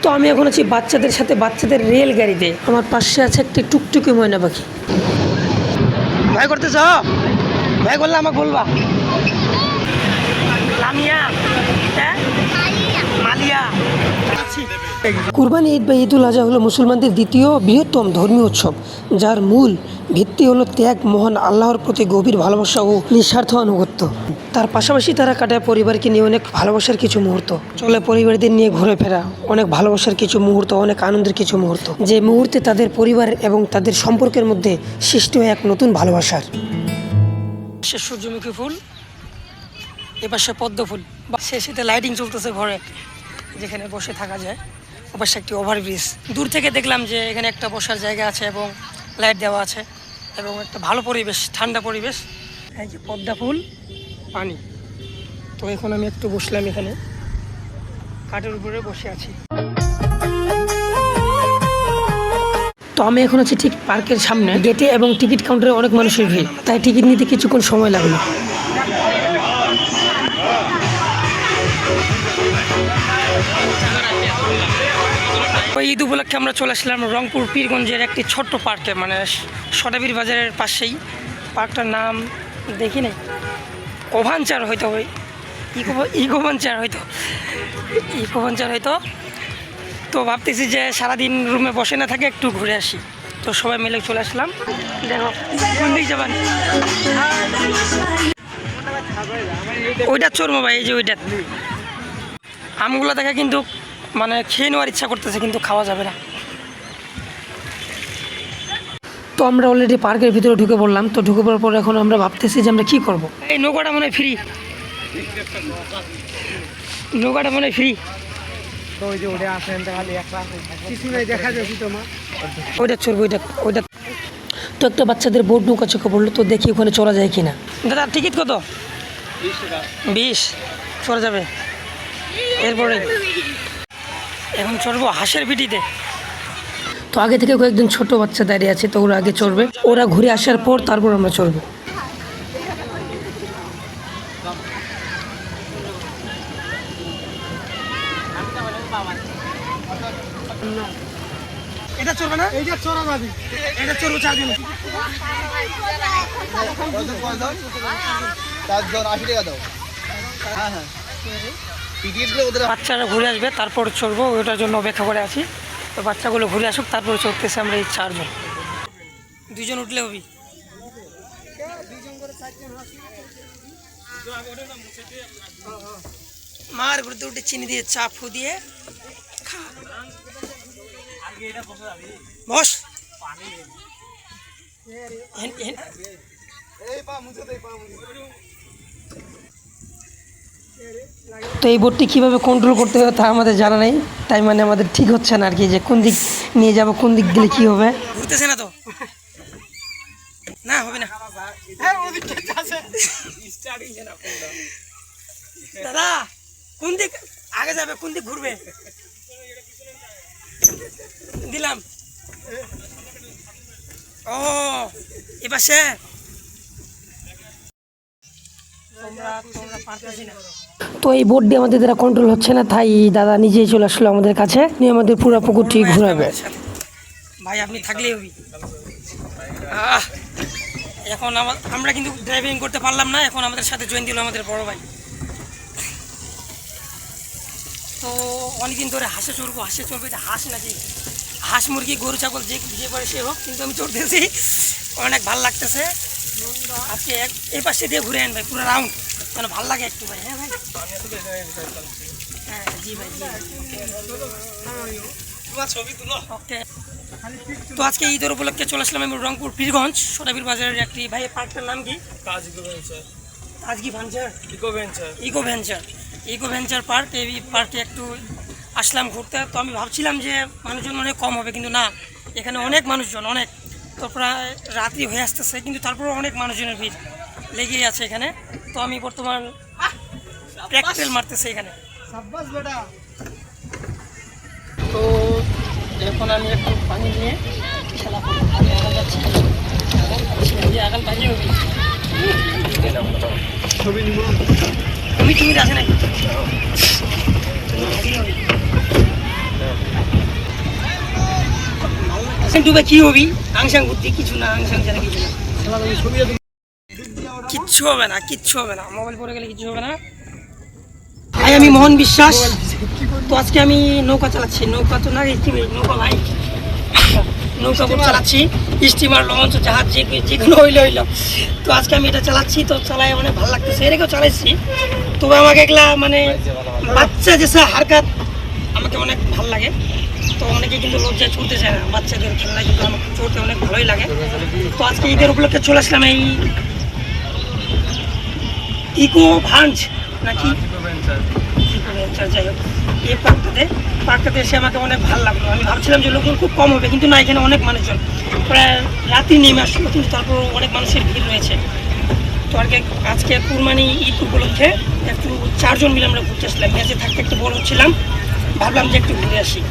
তো আমি এখন আছি বাচ্চাদের সাথে, বাচ্চাদের রেলগাড়িতে। আমার পাশে আছে একটা টুকটুকি ময়না পাখি। ভয় করতেছ? ভয় করলে আমাকে বলবা। লামিয়া, হ্যাঁ মালিয়া। কুরবানি ঈদ বা ঈদুল আজহা হলো মুসলমানদের দ্বিতীয় বৃহত্তম ধর্মীয় উৎসব, যার মূল ভিত্তি হলো ত্যাগ, মহান আল্লাহর প্রতি গভীর ভালোবাসা ও নিঃস্বার্থ আনুগত্য। তার পাশাপাশি তারা কাটায় পরিবারকে নিয়ে অনেক ভালোবাসার কিছু মুহূর্ত, চলে পরিবারদের নিয়ে ঘুরে ফেরা, অনেক ভালোবাসার কিছু মুহূর্ত, অনেক আনন্দের কিছু মুহূর্ত, যে মুহূর্তে তাদের পরিবার এবং তাদের সম্পর্কের মধ্যে সৃষ্টি হয় এক নতুন ভালোবাসার। সে সূর্যমুখী ফুল, এপাশে পদ্ম ফুল, শেষেতে লাইটিং চলতেছে ঘরে যেখানে বসে থাকা যায়। ওপাশে একটি ওভারব্রিজ, দূর থেকে দেখলাম যে এখানে একটা বসার জায়গা আছে এবং লাইট দেওয়া আছে এবং একটা ভালো পরিবেশ, ঠান্ডা পরিবেশ। এই যে পদ্মা ফুল, পানি। তো এখন আমি একটু বসলাম এখানে, কাঠের উপরে বসে আছি। তো আমি এখন আছি ঠিক পার্কের সামনে গেটে এবং টিকিট কাউন্টারে অনেক মানুষের ভিড়, তাই টিকিট নিতে কিছুক্ষণ সময় লাগলো। ঈদ উপলক্ষে আমরা চলে আসলাম রংপুর পীরগঞ্জের একটি ছোট্ট পার্কে, মানে সদাবির বাজারের পাশেই। পার্কটার নাম দেখি নাই, ওভানচার হয়তো, ওই ইকোভানচার হয়তো। তো ভাবতেছি যে সারাদিন রুমে বসে না থাকে, একটু ঘুরে আসি। তো সবাই মিলে চলে আসলাম। দেখো কোন দিক যাবেন? ওইটা চোরমো ভাই, এই যে ওইটা। আমগুলো দেখা কিন্তু মানে খেয়ে নেওয়ার ইচ্ছা করতেছে, কিন্তু খাওয়া যাবে না। তো আমরা অলরেডি পার্কের ভিতরে ঢুকে পড়লাম। তো ঢুকে পড়ার পর এখন আমরা ভাবতেছি যে আমরা কী করবো। এই নৌকাটা মনে হয় ফ্রি, নৌকাটা মনে হয় ফ্রি। ওইটা চলবো, ওইটা। তো একটা বাচ্চাদের বোট নৌকা চোখে পড়লো, তো দেখি ওখানে চলা যায় কিনা। দাদা টিকিট কত? 20 চলে যাবে। এরপরে এখন চড়বো হাঁসের পিঠিতে। তো আগে থেকে কয়েকজন ছোট বাচ্চা দাঁড়িয়ে আছে, তো ওরা আগে চড়বে। ওরা ঘুরে আসার পর তারপর আমরা চড়বো। এটা চড়বে না? এইটা চড়া যাবে, এটা চড়বো 4 জন। 80 টাকা দাও। হ্যাঁ হ্যাঁ, বাচ্চারা ঘুরে আসবে তারপর চড়বো, ওটার জন্য অপেক্ষা করে আছি। তো বাচ্চাগুলো ঘুরে আসুক তারপরে চড়তেছে আমরা এই 4 জন। 2 জন উঠলে হবি। মার ঘুরতে উঠে চিনি দিয়ে চা ফু দিয়ে খা। বস। তো এই বোটটি কীভাবে কন্ট্রোল করতে হবে তা আমাদের জানা নেই, তাই মানে আমাদের ঠিক হচ্ছে না আর কি, যে কোন দিক নিয়ে যাব, কোন দিক গেলে কী হবে। ঘুরতেছে না তো, না হবে না। দাদা কোন দিক আগে যাবে, কোন দিক ঘুরবে? দিলাম। ও এবার সে তো এই বোর্ডটি আমাদের দ্বারা কন্ট্রোল হচ্ছে না, তাই দাদা নিজেই চলে আসলো আমাদের কাছে, নিয়ে আমাদের পুরো পুকুরটি ঘুরাবে। ভাই আপনি থাকলেই হবি। এখন আমরা কিন্তু ড্রাইভিং করতে পারলাম না, এখন আমাদের সাথে জয়েন দিল আমাদের বড় ভাই। তো অনেকদিন ধরে হাঁসে চড়বো, এটা হাঁস নাকি হাঁস মুরগি গরু ছাগল যে পারে সে হোক, কিন্তু আমি চড়তেছি, অনেক ভালো লাগতেছে। আজকে এই পাশে দিয়ে ঘুরে আন ভাই, পুরো রাউন্ড, যেন ভালো লাগে একটু ভাই। হ্যাঁ ভাই, হ্যাঁ জি ভাই, ওকে। তো আজকে ঈদের উপলক্ষে চলে আসলাম আমি রংপুর পীরগঞ্জ সদাবির বাজারের একটি। ভাই পার্কটার নাম কি? Eco Venture Park. এই পার্কে একটু আসলাম ঘুরতে। তো আমি ভাবছিলাম যে মানুষজন অনেক কম হবে, কিন্তু না, এখানে অনেক মানুষজন, অনেক। তো প্রায় রাত্রি হয়ে আসতেছে, কিন্তু তারপরেও অনেক মানুষজনের ভিড় লেগেই আছে এখানে। তো আমি বর্তমান প্র্যাকটেল মারতেছি এখানে। তো এখন আমি একটু পানি নিয়ে খেলা করবো, যাচ্ছি আগাল বাজিয়ে হবি। তুমি আছে নাকি? ডুবে কি হবি আংসাং বুদ্ধি কিছু না, আংসাং ছাড়া কিছু না, কিচ্ছু হবে না, কিচ্ছু হবে না, মোবাইল পড়ে গেলে কিছু হবে না। ভাই আমি মোহন বিশ্বাস, তো আজকে আমি নৌকা চালাচ্ছি, নৌকা তো না নৌকা ভাই, নৌকা বোট চালাচ্ছি, স্টিমার লঞ্চ জাহাজ যে কোনো হইলো। তো আজকে আমি এটা চালাচ্ছি, তো চালাই অনেক ভালো লাগতেছে, এর আগেও চালাইছি, তবে আমাকে এগুলা মানে বাচ্চা যে হারকাত আমাকে অনেক ভালো লাগে। তো অনেকে কিন্তু লজ্জায় ছুটতে চায় না, বাচ্চাদের খেলনা কিন্তু আমাকে চড়তে অনেক ভালোই লাগে। তো আজকে ঈদের উপলক্ষে চলে আসলাম এই ইকো ভাঞ্জ নাকি যাই হোক, এই পার্কটাতে এসে আমাকে অনেক ভালো লাগলো। আমি ভাবছিলাম যে লোকজন খুব কম হবে, কিন্তু না, এখানে অনেক মানুষজন, প্রায় রাত্রি নেমে আসলো, কিন্তু তারপর অনেক মানুষের ভিড় রয়েছে। তো আর কি আজকে কুরবানি ঈদ উপলক্ষে একটু 4 জন মিলে আমরা ঘুরতে আসলাম, মেঝে থাকতে একটু বড় হচ্ছিলাম, ভাবলাম যে একটু ঘুরে আসি।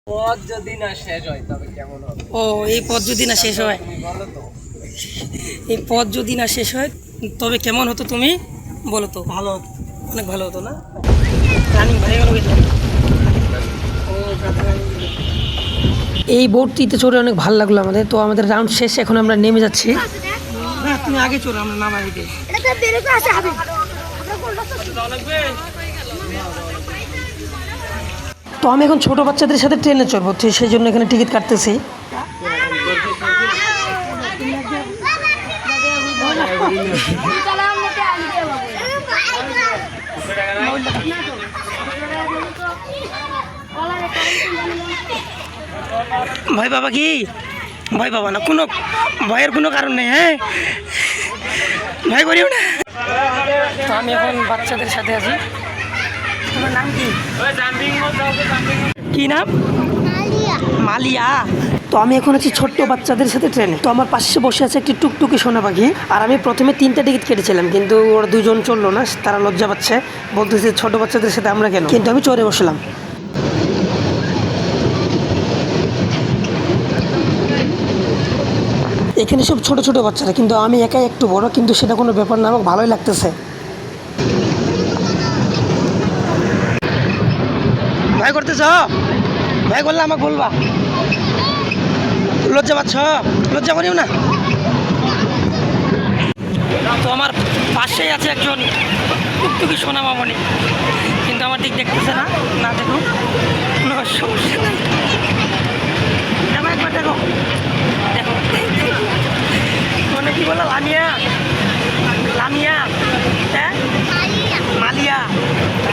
পথ যদি না শেষ হয় তবে কেমন হবে? ও এই পথ যদি না শেষ হয়, এই পথ যদি না শেষ হয় তবে কেমন হতো তুমি বলো তো? ভালো হতো, অনেক ভালো হতো না? রানিং ভালো গেল। এই বোটটিতে চড়ে অনেক ভালো লাগলো আমাদের। তো আমাদের রাউন্ড শেষ, এখন আমরা নেমে যাচ্ছি। না তুমি আগে চড়ো, আমরা নামাই দিই। তো আমি এখন ছোট বাচ্চাদের সাথে ট্রেনে চড়বো, তো সেই জন্য এখানে টিকিট কাটতেছি। ভয় বাবা কি? ভয় বাবা না, কোনো ভয়ের কোনো কারণ নেই, হ্যাঁ ভয় করিও না। তো আমি এখন বাচ্চাদের সাথে আছি। তোমার নাম কি? কি নাম? মালিয়া। তো আমি এখন আছি ছোট্ট বাচ্চাদের সাথে ট্রেনে। তো আমার পাশে বসে আছে একটি টুকটুকি সোনা পাখি, আর আমি প্রথমে 3টা টিকিট কেটেছিলাম, কিন্তু ওরা 2 জন চললো না, তারা লজ্জা পাচ্ছে, বলতেছে ছোট বাচ্চাদের সাথে আমরা কেন, কিন্তু আমি চড়ে বসলাম। এখানে সব ছোট ছোট বাচ্চারা, কিন্তু আমি একাই একটু বড়, কিন্তু সেটা কোনো ব্যাপার না, আমাকে ভালোই লাগতেছে। ভয় করতেছ? ভয় করলে আমাকে বলবা, লজ্জা পাচ্ছ? লজ্জা করিও না। তো আমার পাশেই আছে একজন টুকটুকি সোনা মামনি, কিন্তু আমার দিক দেখতেছে না, না দেখুন কোনো সমস্যা নেই। একবার দেখো, দেখো মানে কি বলো, লামিয়া, লামিয়া, হ্যাঁ মালিয়া,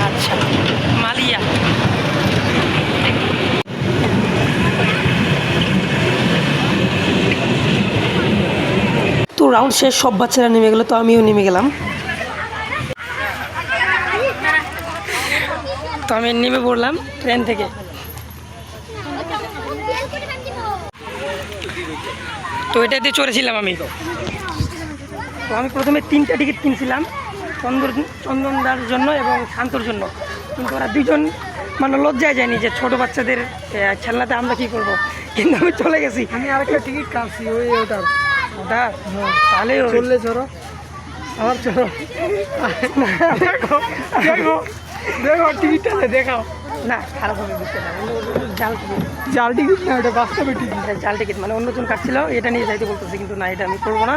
আচ্ছা মালিয়া। তো রাউন্ড শেষ, সব বাচ্চারা নেমে গেলো, তো আমিও নেমে গেলাম। তো আমি নেমে পড়লাম ট্রেন থেকে। তো এটাতে চড়েছিলাম আমি। তো আমি প্রথমে 3টা টিকিট কিনছিলাম, চন্দনদার জন্য এবং শান্তর জন্য, কিন্তু ওরা 2 জন মানে লজ্জায় যায়নি যে ছোট বাচ্চাদের খেলনাতে আমরা কি করব, কিন্তু আমি চলে গেছি। আমি আরেকটা টিকিট কাটছি ওটার, তাহলে চললে চলো, আবার চলো, দেখো দেখো দেখো টিকিটটা দেখাও। না খারাপ হবে, বুঝতে পারি জাল টিকিট, জাল টিকিট না, ওটা বাস্তবে টিকিট। জাল টিকিট মানে অন্যজন কাটছিল, এটা নিয়ে যাইতে বলতেছে, কিন্তু না এটা আমি করবো না,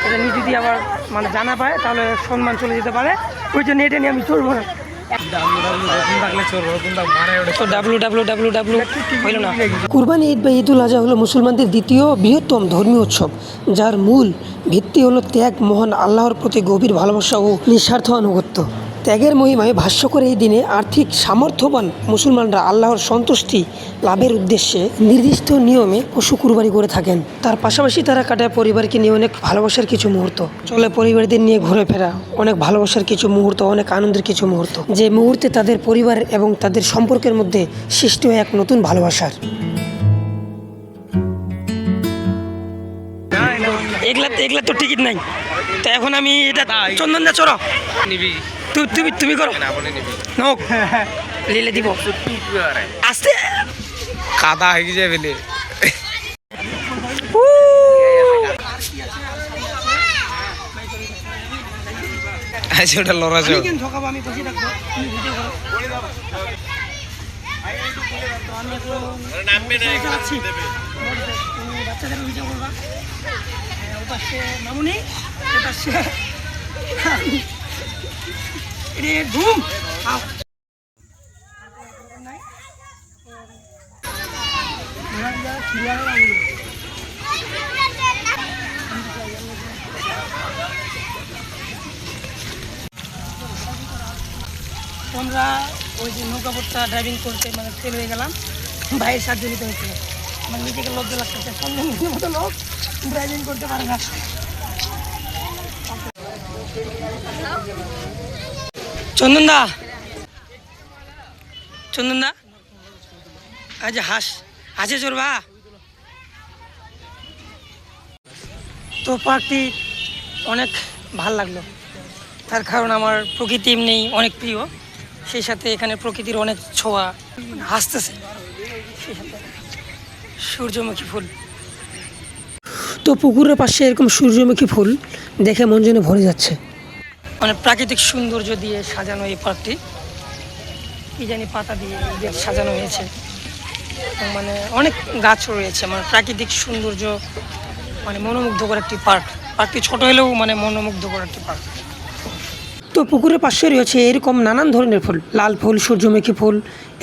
এটা নিয়ে যদি আবার মানে জানা পায় তাহলে সম্মান চলে যেতে পারে, ওই জন্য এটা নিয়ে আমি চলবো না। কুরবানি ঈদ বা ঈদুল আজহা হলো মুসলমানদের দ্বিতীয় বৃহত্তম ধর্মীয় উৎসব, যার মূল ভিত্তি হলো ত্যাগ, মহান আল্লাহর প্রতি গভীর ভালোবাসা ও নিঃস্বার্থ আনুগত্য। ত্যাগের মহিমায় ভাষ্য করে এই দিনে আর্থিক সামর্থ্যবান মুসলমানরা আল্লাহর সন্তুষ্টি লাভের উদ্দেশ্যে নির্দিষ্ট নিয়মে পশু কুরবানি করে থাকেন। তার পাশাপাশি তারা কাটায় পরিবারকে নিয়ে অনেক ভালোবাসার কিছু মুহূর্ত, চলে পরিবারদের নিয়ে ঘুরে ফেরা, অনেক ভালোবাসার কিছু মুহূর্ত, অনেক আনন্দের কিছু মুহূর্ত, যে মুহূর্তে তাদের পরিবার এবং তাদের সম্পর্কের মধ্যে সৃষ্টি হয় এক নতুন ভালোবাসার। এগুলা তো টিকিট নাই, তো এখন আমি এটা চন্দনদা চড়ো নিবি, তুমি করো লেলে দিব আস্তে, কাদা হয়ে যায় ফেলে ওটা লড়া যাবে। আমি বসে রাখবো, তুমি ভিডিও করো। বাচ্চাদের ভিডিও করবা। ওপাশে মামুনি, ওপাশে রে ধুম। আমরা ওই যে নৌকাপথটা ড্রাইভিং করতে মানে ফেল হয়ে গেলাম, ভাইয়ের সাহায্য নিতে হয়েছিল। আমার নিজেকে লজ্জা লাগতেছে, সন্ধ্যের মতো লোক ড্রাইভিং করতে পারে না। চন্দনদা, চন্দনদা, আজ হাসে চড়বা। তো পার্কটি অনেক ভাল লাগলো, তার কারণ আমার প্রকৃতি এমনি অনেক প্রিয়, সেই সাথে এখানে প্রকৃতির অনেক ছোঁয়া হাসতেছে, সেই সাথে সূর্যমুখী ফুল। তো পুকুরের পাশে এরকম সূর্যমুখী ফুল দেখে মন যেন ভরে যাচ্ছে। মানে প্রাকৃতিক সৌন্দর্য দিয়ে সাজানো এই পার্কটি, কি জানি পাতা দিয়ে সাজানো হয়েছে, মানে অনেক গাছ রয়েছে, মানে প্রাকৃতিক সৌন্দর্য, মানে মনোমুগ্ধকর একটি পার্ক। পার্কটি ছোট হলেও মানে মনোমুগ্ধকর একটি পার্ক। তো পুকুরের পাশে রয়েছে এরকম নানান ধরনের ফুল, লাল ফুল, সূর্যমুখী ফুল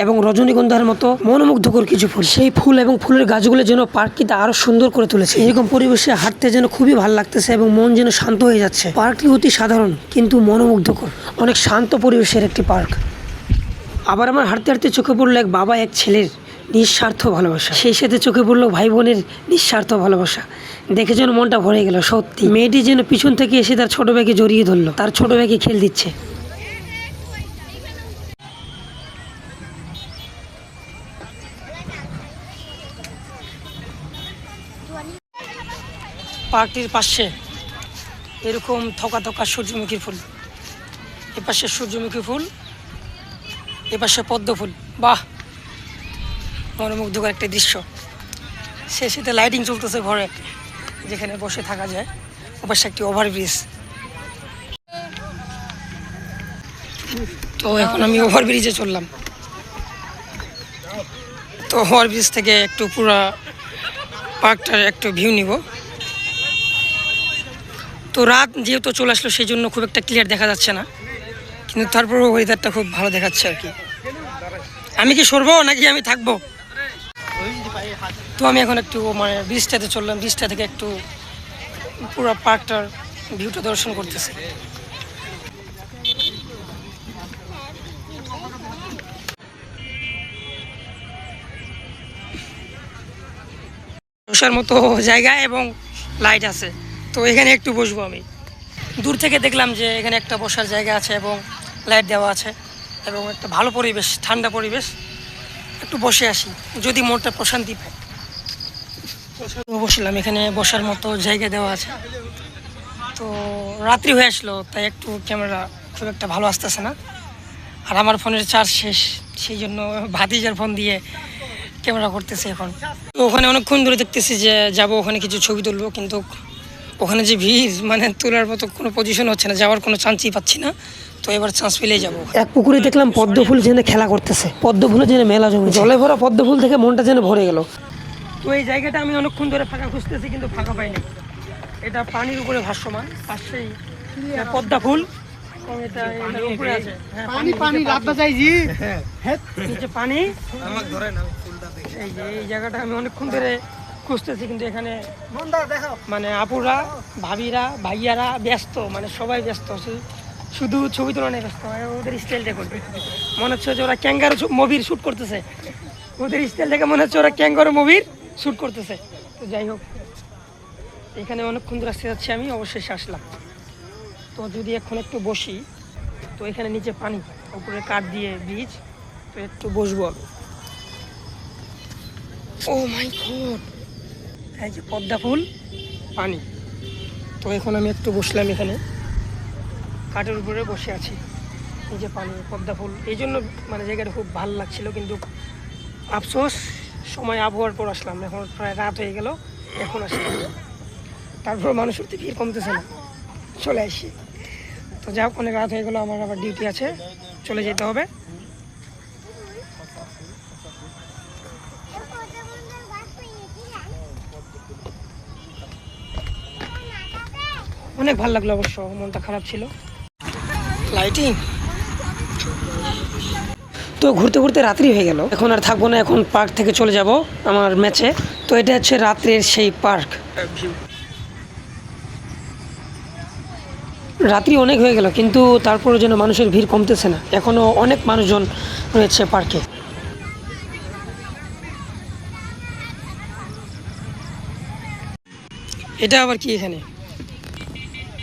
এবং রজনীগন্ধার মতো মনোমুগ্ধকর কিছু ফুল। সেই ফুল এবং ফুলের গাছগুলো যেন পার্কটিতে আরো সুন্দর করে তুলেছে। এরকম পরিবেশে হাঁটতে যেন খুবই ভালো লাগতেছে এবং মন যেন শান্ত হয়ে যাচ্ছে। পার্কটি অতি সাধারণ কিন্তু মনোমুগ্ধকর, অনেক শান্ত পরিবেশের একটি পার্ক। আবার আমার হাঁটতে হাঁটতে চোখে পড়লো এক বাবা এক ছেলের নিঃস্বার্থ ভালোবাসা, সেই সাথে চোখে পড়লো ভাই বোনের নিঃস্বার্থ ভালোবাসা। দেখে যেন মনটা ভরে গেল। সত্যি মেয়েটি যেন পিছন থেকে এসে তার ছোট ভাইকে জড়িয়ে ধরলো, তার ছোট ভাইকে খেল দিচ্ছে। পার্কটির পাশে এরকম থকা থকা সূর্যমুখী ফুল, এপাশে সূর্যমুখী ফুল, এপাশে পদ্ম ফুল। বাহ, মনোমুগ্ধকর একটা দৃশ্য। সে সাথে লাইটিং চলতেছে ঘরে, যেখানে বসে থাকা যায়। ওপাশে একটি ওভারব্রিজ। তো এখন আমি ওভারব্রিজে চললাম। তো ওভারব্রিজ থেকে একটু পুরা পার্কটার একটু ভিউ নিব। তো রাত যেহেতু চলে আসলো, সেই জন্য খুব একটা ক্লিয়ার দেখা যাচ্ছে না, কিন্তু তারপরেও ওয়েদারটা খুব ভালো দেখাচ্ছে আর কি। আমি কি সরবো নাকি আমি থাকবো? তো আমি এখন একটু মানে ব্রিজটাতে চললাম, ব্রিজটা থেকে একটু পুরো পার্কটার ভিউটা দর্শন করতেছি। বসার মতো জায়গা এবং লাইট আছে, তো এখানে একটু বসবো। আমি দূর থেকে দেখলাম যে এখানে একটা বসার জায়গা আছে এবং লাইট দেওয়া আছে এবং একটা ভালো পরিবেশ, ঠান্ডা পরিবেশ। একটু বসে আসি, যদি মনটা প্রশান্তি পায়। বসলাম, এখানে বসার মতো জায়গা দেওয়া আছে। তো রাত্রি হয়ে আসলো, তাই একটু ক্যামেরা খুব একটা ভালো আসতেছে না, আর আমার ফোনের চার্জ শেষ, সেই জন্য ভাতিজার ফোন দিয়ে ক্যামেরা করতেছি এখন। তো ওখানে অনেকক্ষণ ধরে দেখতেছি যে যাব, ওখানে কিছু ছবি তুলবো, কিন্তু ওখানে যে ভিড়, মানে তোলার মতো কোনো পজিশন হচ্ছে না, যাওয়ার কোনো চান্সই পাচ্ছি না। তো এবার চান্স পেলেই যাবো। এক পুকুরে দেখলাম পদ্ম ফুল যেন খেলা করতেছে, পদ্ম ফুলের যেন মেলা জমে, জলে ভরা পদ্ম ফুল থেকে মনটা যেন ভরে গেল। তো এই জায়গাটা আমি অনেকক্ষণ ধরে ফাঁকা খুঁজতেছি, কিন্তু ফাঁকা পাইনি। এটা পানির উপরে ভাসমান, পাশেই পদ্মা ফুল, এটা উপরে আছে। হ্যাঁ, পানি নিচে পানি। এই যে এই জায়গাটা আমি অনেকক্ষণ ধরে খুঁজতেছি, কিন্তু এখানে মানে আপুরা, ভাবিরা, ভাইয়ারা ব্যস্ত, মানে সবাই ব্যস্ত, শুধু ছবি তোলা নিয়ে ব্যস্ত। ওদের স্টাইল দেখুন, মনে হচ্ছে যে ওরা ক্যাঙ্গারু মুভির শ্যুট করতেছে। ওদের স্টাইল দেখে মনে হচ্ছে ওরা ক্যাঙ্গারু মুভির শ্যুট করতেছে। তো যাই হোক, এখানে অনেকক্ষণ ধরে আসতে যাচ্ছি আমি, অবশেষে আসলাম। তো যদি এখন একটু বসি, তো এখানে নিচে পানি, উপরে কাঠ দিয়ে ব্রিজ, তো একটু বসবো আমি। ও মাই গড, এই যে পদ্মা ফুল, পানি। তো এখন আমি একটু বসলাম এখানে, কাঠের উপরে বসে আছি, এই যে পানি, পদ্মা ফুল। এই জন্য মানে জায়গাটা খুব ভালো লাগছিল, কিন্তু আফসোস সময় আবহাওয়ার পর আসলাম। এখন প্রায় রাত হয়ে গেল, এখন আসলাম। তারপর মানুষের তো ভিড় কমতেছে না, চলে আসি। তো যাই হোক, অনেক রাত হয়ে গেলো, আমার আবার ডিউটি আছে, চলে যেতে হবে। অনেক ভালো লাগলো, অবশ্য মনটা খারাপ ছিল। লাইটিং তো ঘুরতে ঘুরতে রাত্রি হয়ে গেল, এখন আর থাকবো না, এখন পার্ক থেকে চলে যাব আমার ম্যাচে। তো এটা হচ্ছে রাত্রের সেই পার্ক। রাত্রি অনেক হয়ে গেল, কিন্তু তারপরে যেন মানুষের ভিড় কমতেছে না, এখনও অনেক মানুষজন রয়েছে পার্কে। এটা আবার কি এখানে?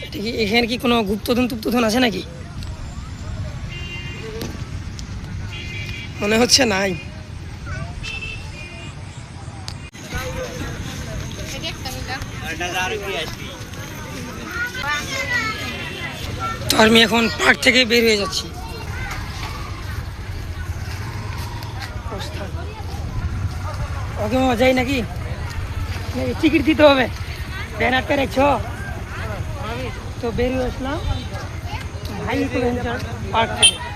এটা কি এখানে কি কোনো গুপ্তধন টুপ্তধন আছে নাকি? মনে হচ্ছে নাই। তো আমি এখন পার্ক থেকে বের হয়ে যাচ্ছি। ওকে মামা, যাই নাকি? টিকিট দিতে হবে, ট্রেন আটকে রেখছো। তো বেরিয়ে আসলাম ভাই পার্ক থেকে।